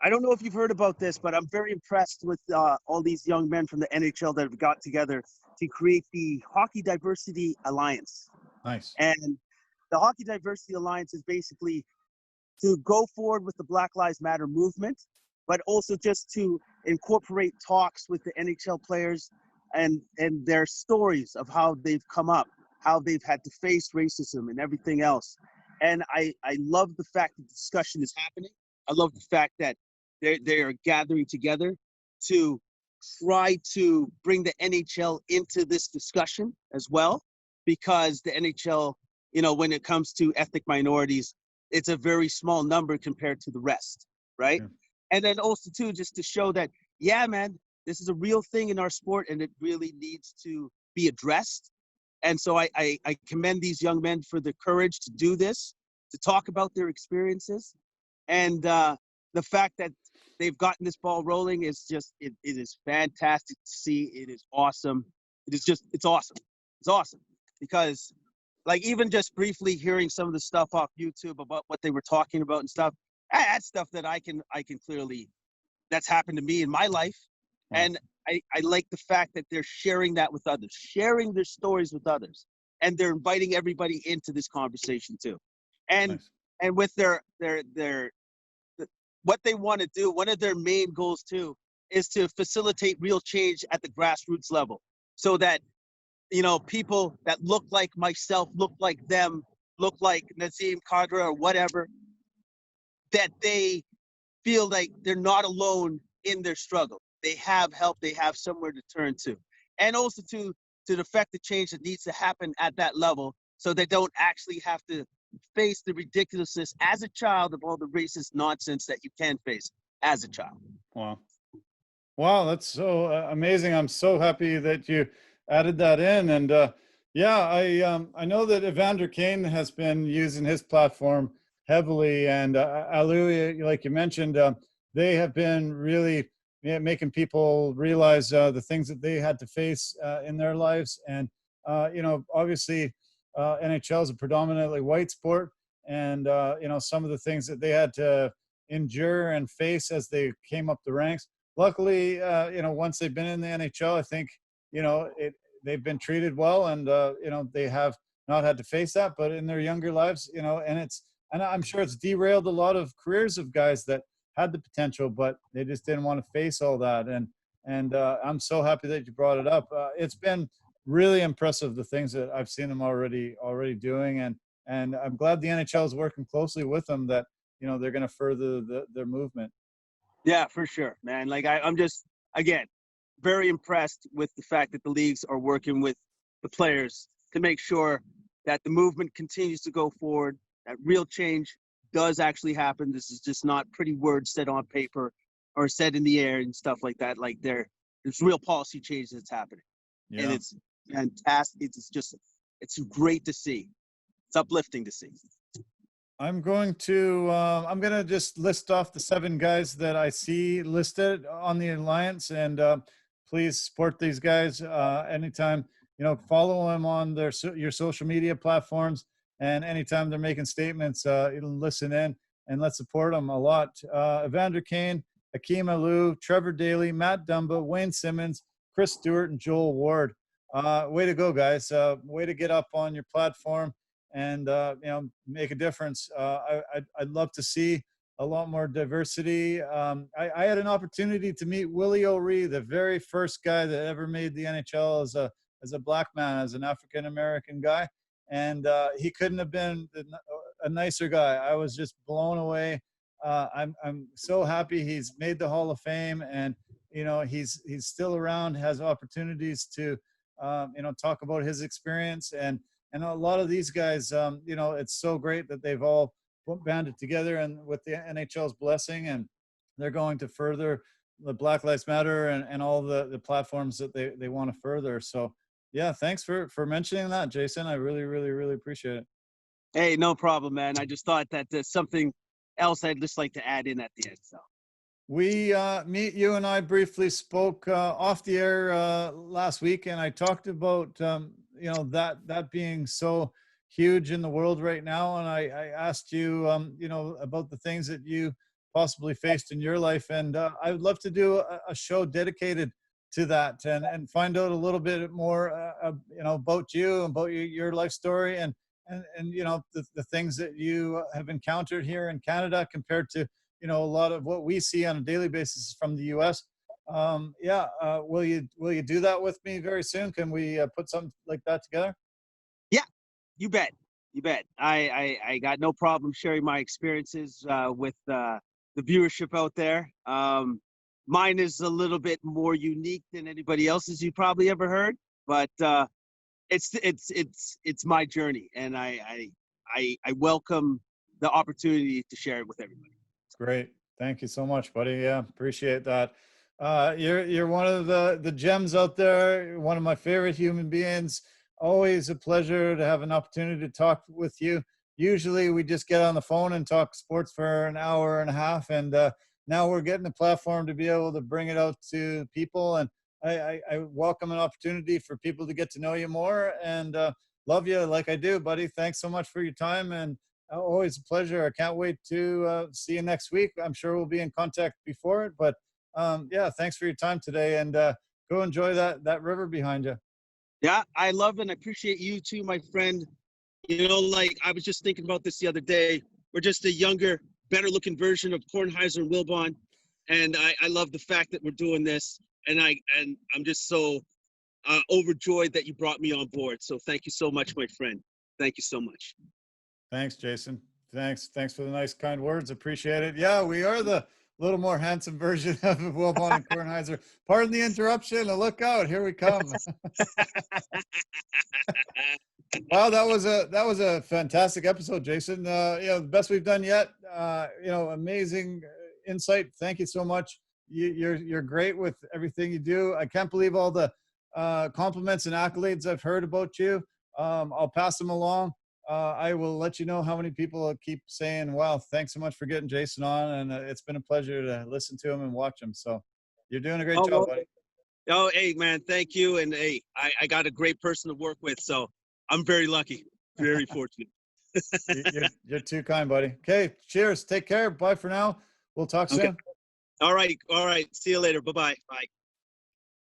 I don't know if you've heard about this, but I'm very impressed with all these young men from the NHL that have got together to create the Hockey Diversity Alliance. Nice. And the Hockey Diversity Alliance is basically to go forward with the Black Lives Matter movement, but also just to incorporate talks with the NHL players and their stories of how they've come up, how they've had to face racism and everything else. And I love the fact that the discussion is happening. I love the fact that they are gathering together to try to bring the NHL into this discussion as well, because the NHL, when it comes to ethnic minorities, it's a very small number compared to the rest, right? Yeah. And then also too, just to show that, yeah, man, this is a real thing in our sport and it really needs to be addressed. And so I commend these young men for the courage to do this, to talk about their experiences. And the fact that they've gotten this ball rolling is just, it is fantastic to see. It is awesome. It's awesome. It's awesome because like even just briefly hearing some of the stuff off YouTube about what they were talking about and stuff, that's stuff that I can clearly, that's happened to me in my life. Wow. And I like the fact that they're sharing that with others, sharing their stories with others, and they're inviting everybody into this conversation too. And nice. And with their what they want to do, one of their main goals too is to facilitate real change at the grassroots level, so that people that look like myself, look like them, look like Nazim Kadra or whatever, that they feel like they're not alone in their struggle. They have help. They have somewhere to turn to. And also to affect the change that needs to happen at that level, so they don't actually have to face the ridiculousness as a child of all the racist nonsense that you can face as a child. Wow. Wow, that's so amazing. I'm so happy that you added that in. And yeah, I know that Evander Kane has been using his platform heavily, and Aliu, like you mentioned, they have been really making people realize the things that they had to face in their lives. And obviously NHL is a predominantly white sport, and some of the things that they had to endure and face as they came up the ranks. Luckily, once they've been in the NHL, I think they've been treated well, and they have not had to face that. But in their younger lives, and I'm sure it's derailed a lot of careers of guys that had the potential, but they just didn't want to face all that. And I'm so happy that you brought it up. It's been really impressive, the things that I've seen them already doing, and I'm glad the NHL is working closely with them, that they're going to further their movement. Yeah, for sure, man. Like I'm just, again, very impressed with the fact that the leagues are working with the players to make sure that the movement continues to go forward, that real change does actually happen. This is just not pretty words said on paper or said in the air and stuff like that. Like there's real policy change that's happening. Yeah. And it's fantastic. It's great to see. It's uplifting to see. I'm going to just list off the 7 guys that I see listed on the Alliance, and please support these guys anytime. Follow them on your social media platforms, and anytime they're making statements, listen in and let's support them a lot. Evander Kane, Akim Aliu, Trevor Daley, Matt Dumba, Wayne Simmonds, Chris Stewart, and Joel Ward. Way to go, guys. Way to get up on your platform and make a difference. I'd love to see a lot more diversity. I had an opportunity to meet Willie O'Ree, the very first guy that ever made the NHL as a black man, as an African American guy, and he couldn't have been a nicer guy. I was just blown away. I'm so happy he's made the Hall of Fame, and he's still around, has opportunities to talk about his experience. And a lot of these guys, it's so great that they've all banded together and with the NHL's blessing, and they're going to further the Black Lives Matter and all the platforms that they want to further. So yeah, thanks for mentioning that, Jason. I really, really, really appreciate it. Hey, no problem, man. I just thought that there's something else I'd just like to add in at the end. So you and I briefly spoke off the air last week, and I talked about that being so huge in the world right now, and I asked you about the things that you possibly faced in your life. And I would love to do a show dedicated to that, and find out a little bit more, about you, about your life story, and the things that you have encountered here in Canada compared to, a lot of what we see on a daily basis from the US. Will you do that with me very soon? Can we put something like that together? Yeah, you bet. You bet. I got no problem sharing my experiences with the viewership out there. Mine is a little bit more unique than anybody else's you probably ever heard, but it's my journey, and I welcome the opportunity to share it with everybody. Great. Thank you so much, buddy. Yeah, appreciate that. You're one of the gems out there, one of my favorite human beings. Always a pleasure to have an opportunity to talk with you. Usually we just get on the phone and talk sports for an hour and a half, and now we're getting a platform to be able to bring it out to people. And I welcome an opportunity for people to get to know you more, and love you like I do, buddy. Thanks so much for your time, and always a pleasure. I can't wait to see you next week. I'm sure we'll be in contact before it, but yeah, thanks for your time today, and go enjoy that river behind you. Yeah, I love and appreciate you too, my friend. Like I was just thinking about this the other day. We're just a younger, better looking version of Kornheiser and Wilbon. And I love the fact that we're doing this. And I'm just so overjoyed that you brought me on board. So thank you so much, my friend. Thank you so much. Thanks, Jason. Thanks for the nice, kind words. Appreciate it. Yeah, we are the little more handsome version of Wilbon and Kornheiser. Pardon the interruption. Look out, here we come. Wow, that was a fantastic episode, Jason. The best we've done yet. Amazing insight. Thank you so much. You're great with everything you do. I can't believe all the compliments and accolades I've heard about you. I'll pass them along. I will let you know how many people keep saying, wow, thanks so much for getting Jason on. And it's been a pleasure to listen to him and watch him. So you're doing a great job, buddy. Oh, hey, man, thank you. And hey, I got a great person to work with. So I'm very lucky, very fortunate. You're too kind, buddy. Okay, cheers. Take care. Bye for now. We'll talk soon. All right. See you later. Bye-bye. Bye.